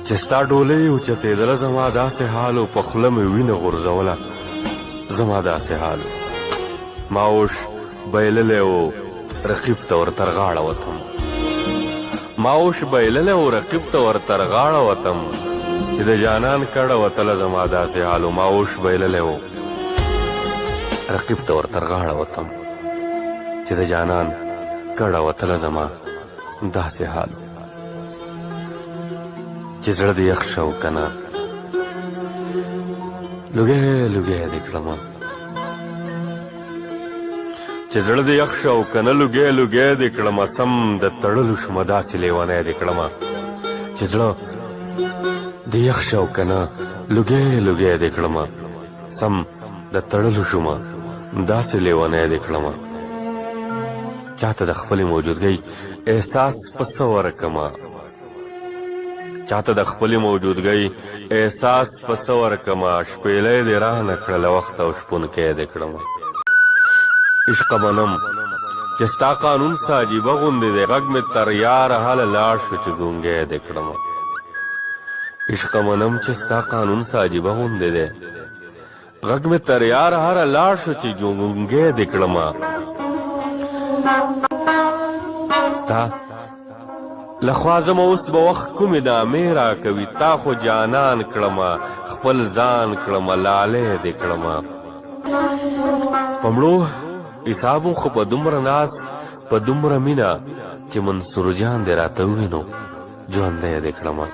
چې ستا ډولۍ اوچتېدله زما داسې حال و په خوله مې وینه غورځوله زما داسې حال ما اوش بایللی و رقیب ته ورتر غاړه وتم ما اوش بایللی و رقیب ته ورتر غاړه وتم چې د جانان کډه وتله زما داسې حال و ما اوش بایللی و رقیب ته ورتر غاړه وتم چې د جانان کډه وتله زما داسې حال چې زړه دې یخ شو که نه لوګی لوګی دې کړمه چې زړه دې یخ شو که نه لوګی لوګی دې کړمه سم د تړلو شومه داسې لیونی دې کړمه چې زړه دې یخ شو که نه لوګی لوګی دې کړمه سم د تړلو شومه داسې لیونی دې کړمه چاته د خپلې موجودګۍ احساس په څه ورکمه چاته د خپلې موجودګۍ احساس په څه ورکمه شپېلی دې رانه کړله وخت او شپونکی دې کړمه عشقه منم چې ستا قانون څه عجیبه غوندې دی غږ مې تر یاره هله لاړ شو چې ګونګی دې کړمه عشقه منم چې ستا قانون څه عجیبه غوندې دی غږ مې تر یاره هله لاړ شو چې ګونګی دې کړمه ستا لخوا زما اوس به وخت کومې نامې راکوي تا خو جانان کړمه خپل ځان کړمه لالی دې کړمه په مړو حساب خو په دومره ناز په دومره مینه چې منصور جان دې راته ووینو ژوندی دې کړمه